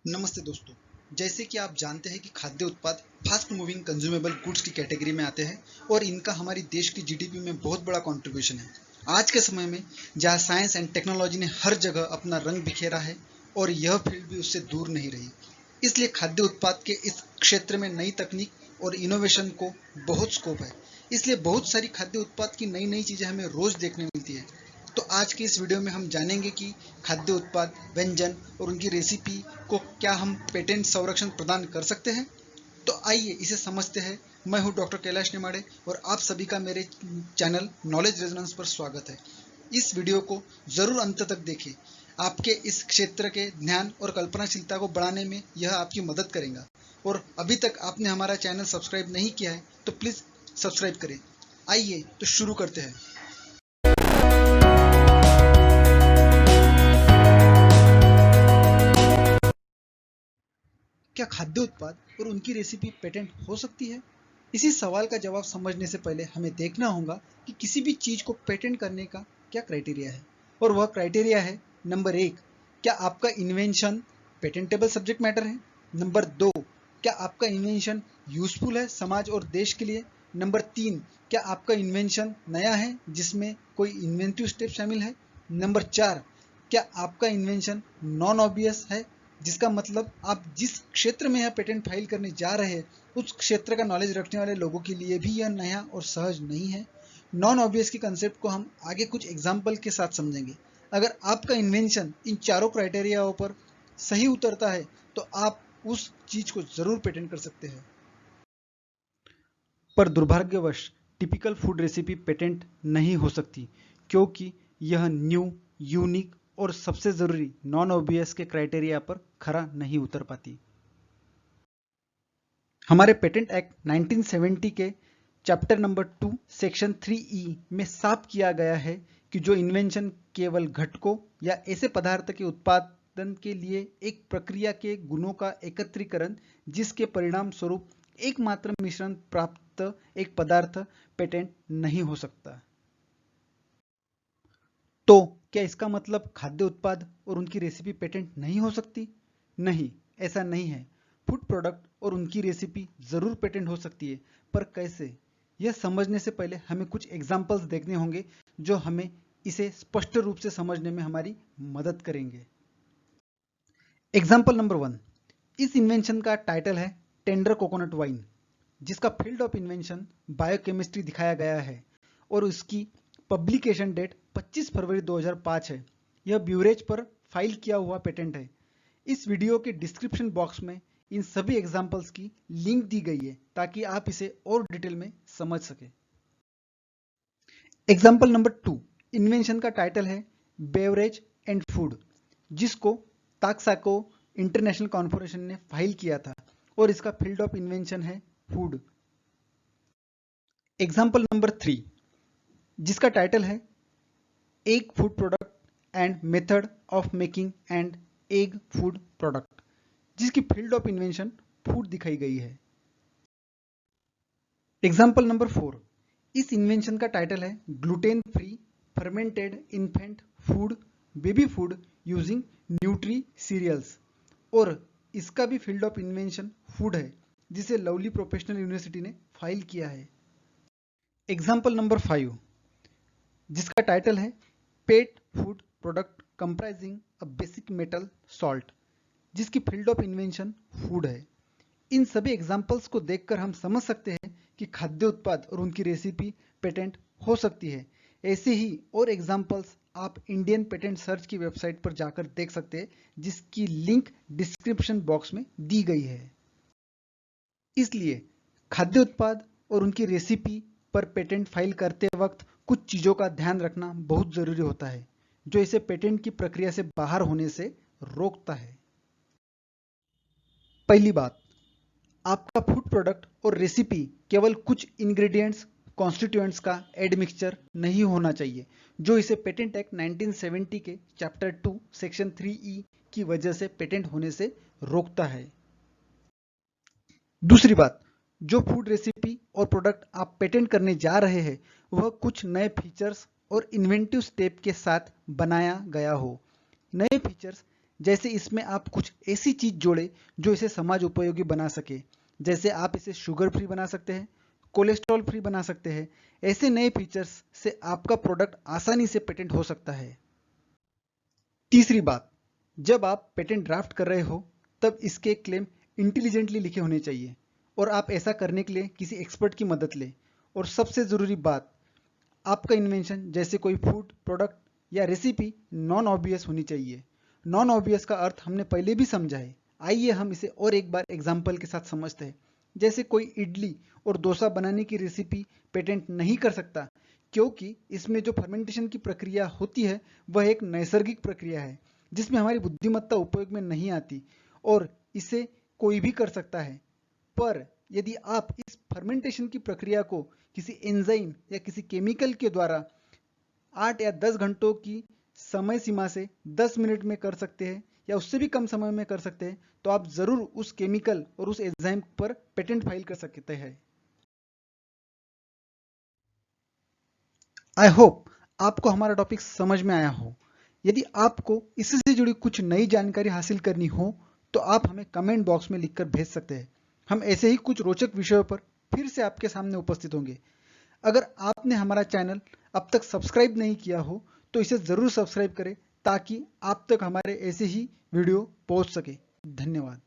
नमस्ते दोस्तों। जैसे कि आप जानते हैं कि खाद्य उत्पाद फास्ट मूविंग कंज्यूमेबल गुड्स की कैटेगरी में आते हैं और इनका हमारी देश की जीडीपी में बहुत बड़ा कंट्रीब्यूशन है। आज के समय में जहां साइंस एंड टेक्नोलॉजी ने हर जगह अपना रंग बिखेरा है और यह फील्ड भी उससे दूर नहीं रही, इसलिए खाद्य उत्पाद के इस क्षेत्र में नई तकनीक और इनोवेशन को बहुत स्कोप है। इसलिए बहुत सारी खाद्य उत्पाद की नई नई चीज़ें हमें रोज देखने मिलती है। तो आज की इस वीडियो में हम जानेंगे कि खाद्य उत्पाद, व्यंजन और उनकी रेसिपी को क्या हम पेटेंट संरक्षण प्रदान कर सकते हैं। तो आइए इसे समझते हैं। मैं हूं डॉक्टर कैलाश नेमाड़े और आप सभी का मेरे चैनल नॉलेज रेजोनेंस पर स्वागत है। इस वीडियो को जरूर अंत तक देखें। आपके इस क्षेत्र के ध्यान और कल्पनाशीलता को बढ़ाने में यह आपकी मदद करेगा। और अभी तक आपने हमारा चैनल सब्सक्राइब नहीं किया है तो प्लीज़ सब्सक्राइब करें। आइए तो शुरू करते हैं। क्या खाद्य उत्पाद और उनकी रेसिपी पेटेंट हो सकती है? इसी सवाल का जवाब समझने से पहले हमें देखना होगा कि किसी भी चीज को पेटेंट करने का क्या क्राइटेरिया है। और वह क्राइटेरिया है, नंबर 1, क्या आपका इन्वेंशन पेटेंटेबल सब्जेक्ट मैटर है। नंबर 2, क्या आपका इन्वेंशन यूजफुल है समाज और देश के लिए। नंबर 3, क्या आपका इन्वेंशन नया है जिसमें कोई इन्वेंटिव स्टेप शामिल है। नंबर 4, क्या आपका इन्वेंशन नॉन ऑब्वियस है, जिसका मतलब आप जिस क्षेत्र में यह पेटेंट फाइल करने जा रहे हैं उस क्षेत्र का नॉलेज रखने वाले लोगों के लिए भी यह नया और सहज नहीं है। नॉन ऑब्वियस की कंसेप्ट को हम आगे कुछ एग्जाम्पल के साथ समझेंगे। अगर आपका इन्वेंशन इन चारों क्राइटेरियाओं पर सही उतरता है तो आप उस चीज को जरूर पेटेंट कर सकते हैं। पर दुर्भाग्यवश टिपिकल फूड रेसिपी पेटेंट नहीं हो सकती, क्योंकि यह न्यू, यूनिक और सबसे जरूरी नॉन ऑब्वियस के क्राइटेरिया पर खरा नहीं उतर पाती। हमारे पेटेंट एक्ट 1970 के चैप्टर नंबर 2 सेक्शन 3E में साफ किया गया है कि जो इन्वेंशन केवल घटकों या ऐसे पदार्थ के उत्पादन के लिए एक प्रक्रिया के गुणों का एकत्रीकरण जिसके परिणाम स्वरूप एकमात्र मिश्रण प्राप्त एक पदार्थ पेटेंट नहीं हो सकता। तो क्या इसका मतलब खाद्य उत्पाद और उनकी रेसिपी पेटेंट नहीं हो सकती? नहीं, ऐसा नहीं है। फूड प्रोडक्ट और उनकी रेसिपी जरूर पेटेंट हो सकती है, पर कैसे? यह समझने से पहले हमें कुछ एग्जाम्पल्स देखने होंगे जो हमें इसे स्पष्ट रूप से समझने में हमारी मदद करेंगे। एग्जाम्पल नंबर 1, इस इन्वेंशन का टाइटल है टेंडर कोकोनट वाइन, जिसका फील्ड ऑफ इन्वेंशन बायोकेमिस्ट्री दिखाया गया है और उसकी पब्लिकेशन डेट 25 फरवरी 2005 है। यह ब्यूरेज पर फाइल किया हुआ पेटेंट है। इस वीडियो के डिस्क्रिप्शन बॉक्स में इन सभी एग्जाम्पल्स की लिंक दी गई है ताकि आप इसे और डिटेल में समझ सके। एग्जाम्पल नंबर 2, इन्वेंशन का टाइटल है बेवरेज एंड फूड, जिसको ताकसाको इंटरनेशनल कॉर्पोरेशन ने फाइल किया था और इसका फील्ड ऑफ इन्वेंशन है फूड। एग्जाम्पल नंबर 3, जिसका टाइटल है egg food product and method of making and egg food product, जिसकी फील्ड ऑफ इन्वेंशन फूड दिखाई गई है। एग्जाम्पल नंबर 4, इस इन्वेंशन का टाइटल है gluten free fermented infant food baby food using nutri cereals और इसका भी फील्ड ऑफ इन्वेंशन फूड है, जिसे लवली प्रोफेशनल यूनिवर्सिटी ने फाइल किया है। एग्जाम्पल नंबर 5, जिसका टाइटल है pet food product comprising a basic metal salt, जिसकी फील्ड ऑफ इन्वेंशन फूड है। इन सभी एग्जाम्पल्स को देखकर हम समझ सकते हैं कि खाद्य उत्पाद और उनकी रेसिपी पेटेंट हो सकती है। ऐसे ही और एग्जाम्पल्स आप इंडियन पेटेंट सर्च की वेबसाइट पर जाकर देख सकते हैं, जिसकी लिंक डिस्क्रिप्शन बॉक्स में दी गई है। इसलिए खाद्य उत्पाद और उनकी रेसिपी पर पेटेंट फाइल करते वक्त कुछ चीजों का ध्यान रखना बहुत जरूरी होता है, जो इसे पेटेंट की प्रक्रिया से बाहर होने से रोकता है। पहली बात, आपका फूड प्रोडक्ट और रेसिपी केवल कुछ इंग्रेडिएंट्स कॉन्स्टिट्यूएंट्स का एडमिक्सचर नहीं होना चाहिए, जो इसे पेटेंट एक्ट 1970 के चैप्टर 2 सेक्शन 3E की वजह से पेटेंट होने से रोकता है। दूसरी बात, जो फूड रेसिपी और प्रोडक्ट आप पेटेंट करने जा रहे हैं वह कुछ नए फीचर्स और इन्वेंटिव स्टेप के साथ बनाया गया हो। नए फीचर्स जैसे इसमें आप कुछ ऐसी चीज जोड़े जो इसे समाज उपयोगी बना सके। जैसे आप इसे शुगर फ्री बना सकते हैं, कोलेस्ट्रॉल फ्री बना सकते हैं। ऐसे नए फीचर्स से आपका प्रोडक्ट आसानी से पेटेंट हो सकता है। तीसरी बात, जब आप पेटेंट ड्राफ्ट कर रहे हो तब इसके क्लेम इंटेलिजेंटली लिखे होने चाहिए और आप ऐसा करने के लिए किसी एक्सपर्ट की मदद लें। और सबसे ज़रूरी बात, आपका इन्वेंशन जैसे कोई फूड प्रोडक्ट या रेसिपी नॉन ऑब्वियस होनी चाहिए। नॉन ऑब्वियस का अर्थ हमने पहले भी समझा है, आइए हम इसे और एक बार एग्जाम्पल के साथ समझते हैं। जैसे कोई इडली और डोसा बनाने की रेसिपी पेटेंट नहीं कर सकता क्योंकि इसमें जो फर्मेंटेशन की प्रक्रिया होती है वह एक नैसर्गिक प्रक्रिया है जिसमें हमारी बुद्धिमत्ता उपयोग में नहीं आती और इसे कोई भी कर सकता है। पर यदि आप इस फर्मेंटेशन की प्रक्रिया को किसी एंजाइम या किसी केमिकल के द्वारा 8 या 10 घंटों की समय सीमा से 10 मिनट में कर सकते हैं या उससे भी कम समय में कर सकते हैं तो आप जरूर उस केमिकल और उस एंजाइम पर पेटेंट फाइल कर सकते हैं। आई होप आपको हमारा टॉपिक समझ में आया हो। यदि आपको इससे जुड़ी कुछ नई जानकारी हासिल करनी हो तो आप हमें कमेंट बॉक्स में लिखकर भेज सकते हैं। हम ऐसे ही कुछ रोचक विषयों पर फिर से आपके सामने उपस्थित होंगे। अगर आपने हमारा चैनल अब तक सब्सक्राइब नहीं किया हो तो इसे ज़रूर सब्सक्राइब करें ताकि आप तक हमारे ऐसे ही वीडियो पहुंच सके। धन्यवाद।